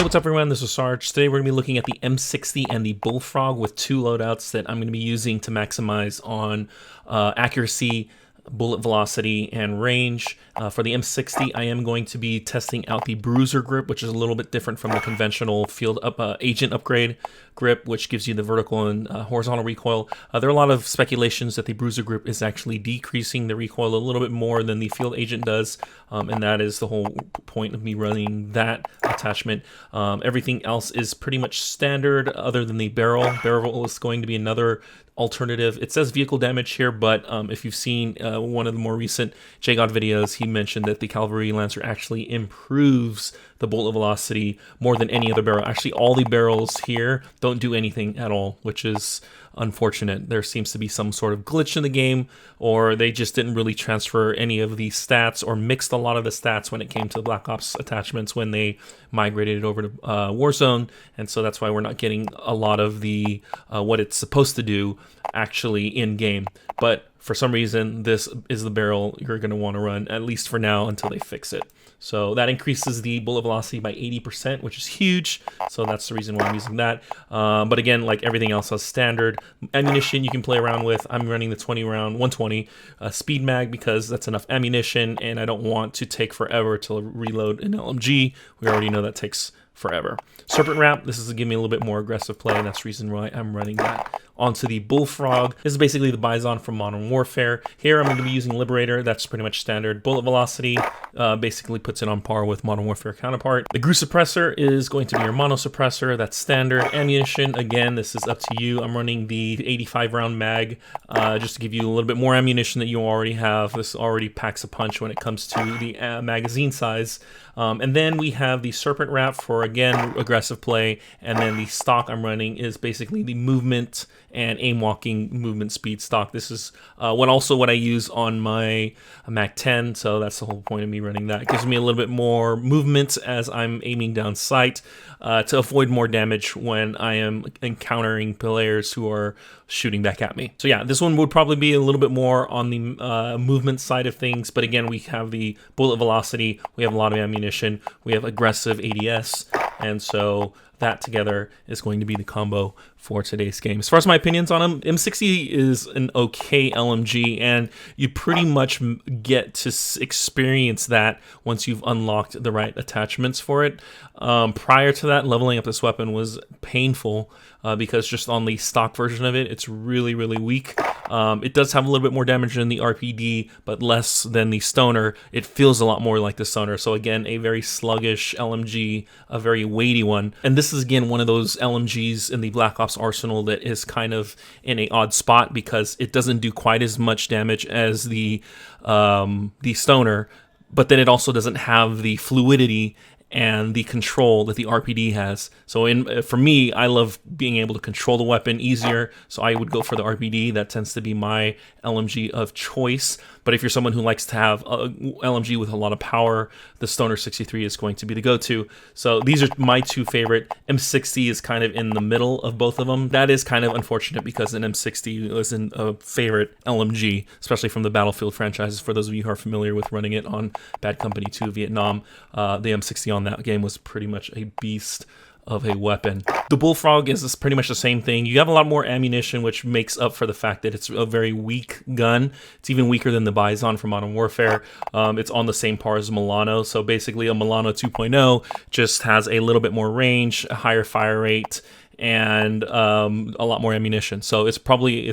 what's up everyone, this is Sarge. Today we're going to be looking at the M60 and the Bullfrog with two loadouts that I'm going to be using to maximize on accuracy, bullet velocity, and range. For the M60, I am going to be testing out the Bruiser grip, which is a little bit different from the conventional field agent upgrade grip, which gives you the vertical and horizontal recoil. There are a lot of speculations that the Bruiser grip is actually decreasing the recoil a little bit more than the field agent does, and that is the whole point of me running that attachment. Everything else is pretty much standard other than the barrel. Barrel is going to be another alternative. It says vehicle damage here, but if you've seen one of the more recent JGod videos, he mentioned that the Cavalry Lancer actually improves the bullet velocity more than any other barrel. Actually, all the barrels here don't do anything at all, which is unfortunate. There seems to be some sort of glitch in the game, or they just didn't really transfer any of the stats or mixed a lot of the stats when it came to Black Ops attachments when they migrated it over to Warzone, and so that's why we're not getting a lot of the what it's supposed to do actually in game. But for some reason, this is the barrel you're going to want to run, at least for now, until they fix it. So that increases the bullet velocity by 80%, which is huge. So that's the reason why I'm using that. But again, like everything else, as standard ammunition you can play around with. I'm running the 20 round 120 speed mag because that's enough ammunition, and I don't want to take forever to reload an LMG. We already know that takes forever. Serpent Wrap, this is to give me a little bit more aggressive play, and that's the reason why I'm running that. Onto the Bullfrog. This is basically the Bison from Modern Warfare. Here I'm going to be using Liberator. That's pretty much standard. Bullet velocity basically puts it on par with Modern Warfare counterpart. The Grew Suppressor is going to be your mono suppressor. That's standard. Ammunition, again, this is up to you. I'm running the 85 round mag just to give you a little bit more ammunition that you already have. This already packs a punch when it comes to the magazine size. And then we have the Serpent Wrap for, again, aggressive play. And then the stock I'm running is basically the movement and aim walking movement speed stock. This is what I use on my Mac 10, so that's the whole point of me running that. It gives me a little bit more movement as I'm aiming down sight to avoid more damage when I am encountering players who are shooting back at me. So yeah, this one would probably be a little bit more on the movement side of things, but again, we have the bullet velocity, we have a lot of ammunition, we have aggressive ADS, and so that together is going to be the combo for today's game. As far as my opinions on them, M60 is an okay LMG, and you pretty much get to experience that once you've unlocked the right attachments for it. Prior to that, leveling up this weapon was painful because just on the stock version of it, it's really, really weak. It does have a little bit more damage than the RPD, but less than the Stoner. It feels a lot more like the Stoner. So again, a very sluggish LMG, a very weighty one. And this is again one of those LMGs in the Black Ops arsenal that is kind of in an odd spot because it doesn't do quite as much damage as the Stoner, but then it also doesn't have the fluidity and the control that the RPD has. So for me, I love being able to control the weapon easier, so I would go for the RPD. That tends to be my LMG of choice. But if you're someone who likes to have a LMG with a lot of power, the Stoner 63 is going to be the go-to. So these are my two favorite. M60 is kind of in the middle of both of them. That is kind of unfortunate because an M60 isn't a favorite LMG, especially from the Battlefield franchises. For those of you who are familiar with running it on Bad Company 2 Vietnam, the M60 on that game was pretty much a beast of a weapon. The Bullfrog is pretty much the same thing. You have a lot more ammunition, which makes up for the fact that it's a very weak gun. It's even weaker than the Bison from Modern Warfare. It's on the same par as Milano. So basically a Milano 2.0 just has a little bit more range, a higher fire rate, and a lot more ammunition. So it's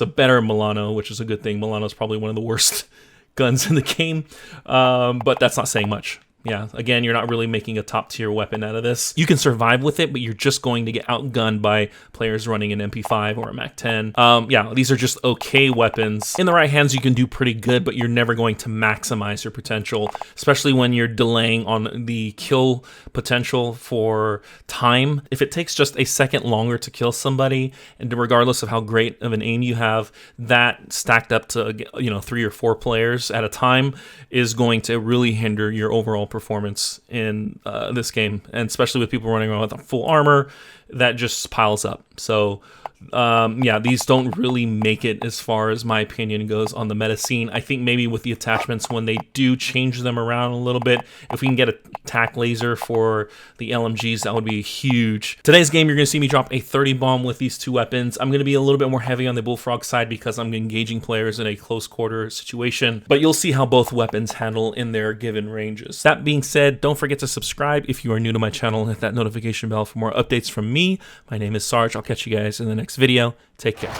a better Milano, which is a good thing. Milano is probably one of the worst guns in the game, but that's not saying much. Yeah, again, you're not really making a top-tier weapon out of this. You can survive with it, but you're just going to get outgunned by players running an MP5 or a Mac 10. Yeah, these are just okay weapons. In the right hands, you can do pretty good, but you're never going to maximize your potential, especially when you're delaying on the kill potential for time. If it takes just a second longer to kill somebody, and regardless of how great of an aim you have, that stacked up to 3 or 4 players at a time is going to really hinder your overall performance in this game, and especially with people running around with full armor, that just piles up. So yeah, these don't really make it as far as my opinion goes on the meta scene. I think maybe with the attachments, when they do change them around a little bit, if we can get a tac laser for the LMGs, that would be huge. Today's game, you're going to see me drop a 30 bomb with these two weapons. I'm going to be a little bit more heavy on the Bullfrog side because I'm engaging players in a close quarter situation, but you'll see how both weapons handle in their given ranges. That being said, don't forget to subscribe if you are new to my channel and hit that notification bell for more updates from me. My name is Sarge. I'll catch you guys in the next video. Take care.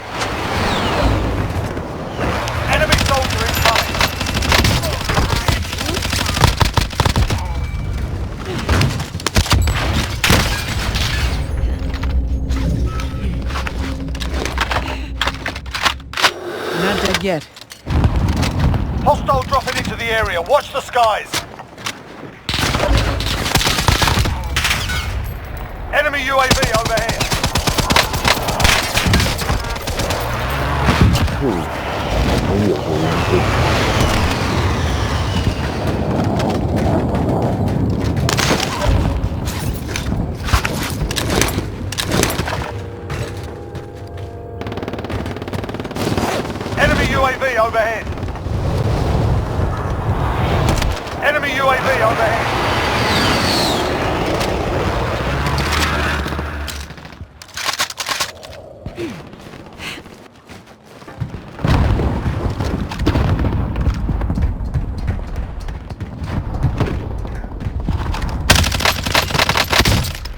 Enemy soldier incoming. Not dead yet. Hostile dropping into the area. Watch the skies. Enemy UAV overhead. Enemy UAV overhead. Enemy UAV overhead.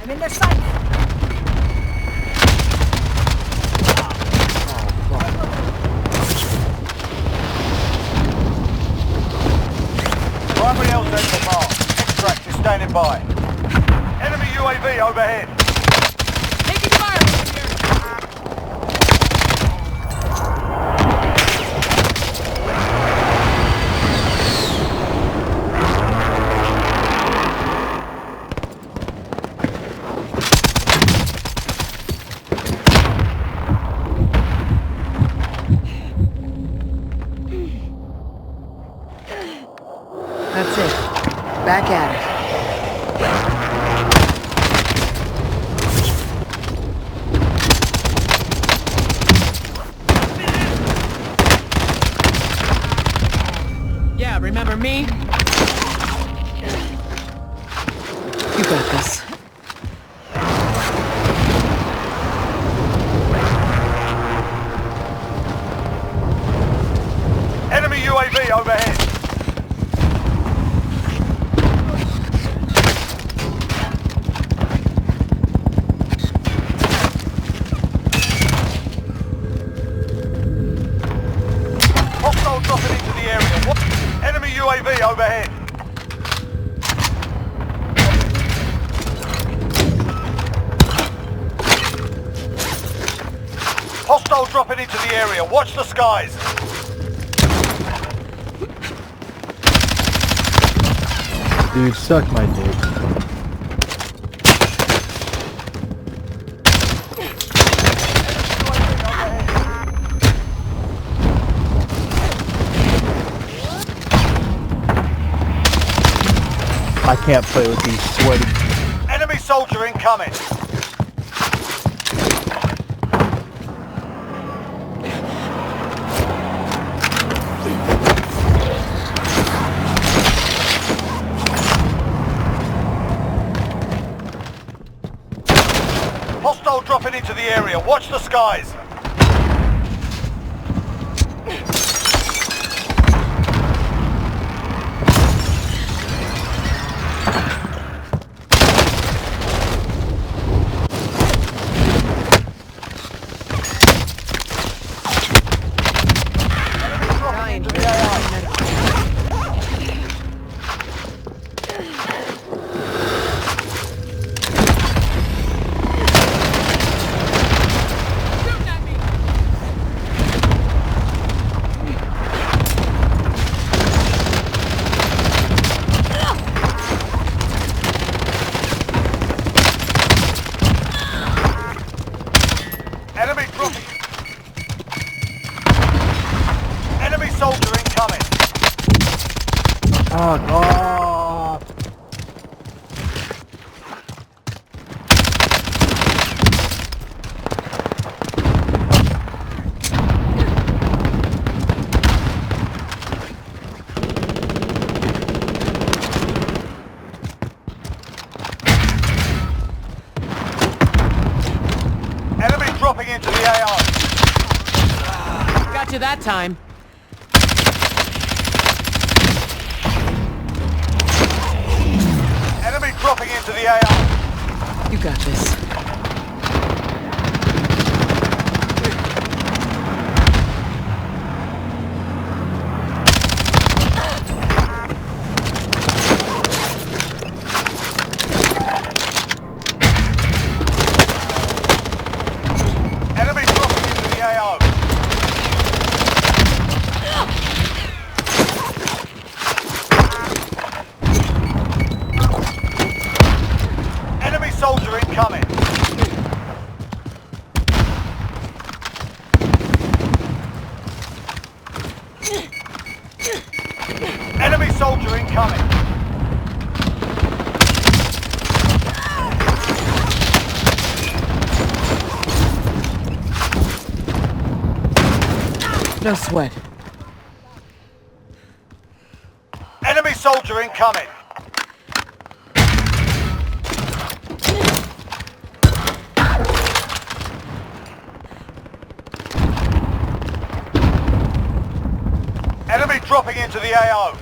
I'm in their sight. Primary LZ marked. Extract is standing by. Enemy UAV overhead. Taking fire over here. That's it. Back at it. Yeah, remember me? You got this. Enemy UAV overhead. Hostile dropping into the area. What? Enemy UAV overhead. Hostile dropping into the area. Watch the skies. Dude, suck my dick. I can't play with these sweaty. Enemy soldier incoming. Hostile dropping into the area. Watch the skies. Dying. Enemy dropping. Enemy soldier incoming. Oh, God. that time. Enemy dropping into the AO. You got this. Enemy dropping into the AO. Enemy soldier incoming. Enemy soldier incoming. No sweat. Enemy soldier incoming. Enemy dropping into the AO.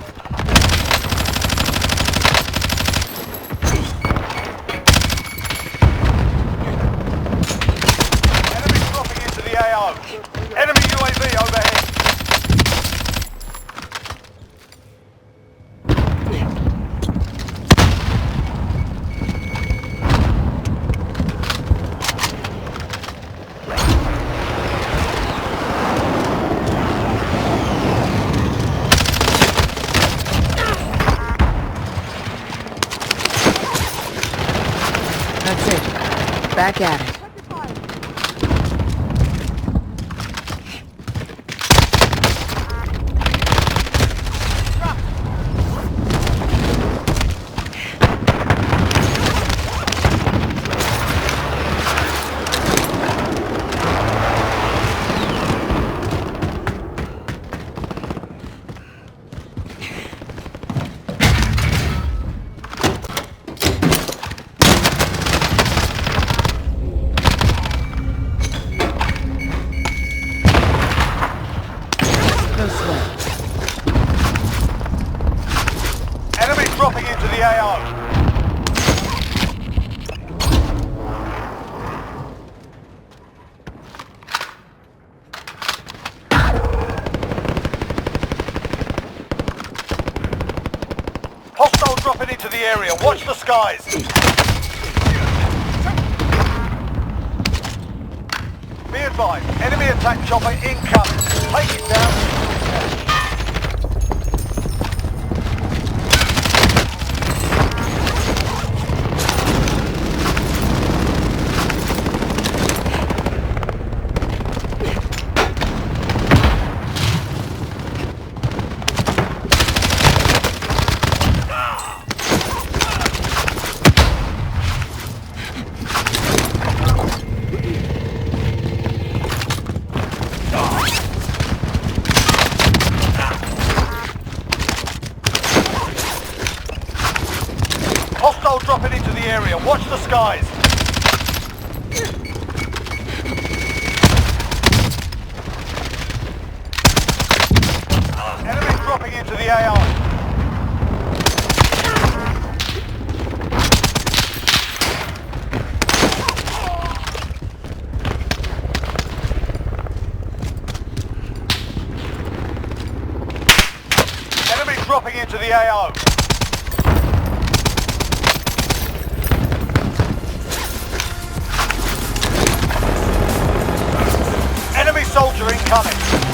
Enemy dropping into the AO. Enemy UAV overhead. That's it. Back at it. No sweat. Enemy dropping into the AO. Hostile dropping into the area. Watch the skies. Be advised, enemy attack chopper incoming. Take it down. Hostile dropping into the area. Watch the skies. Enemy dropping into the AO. Enemy dropping into the AO. Enemy soldier incoming.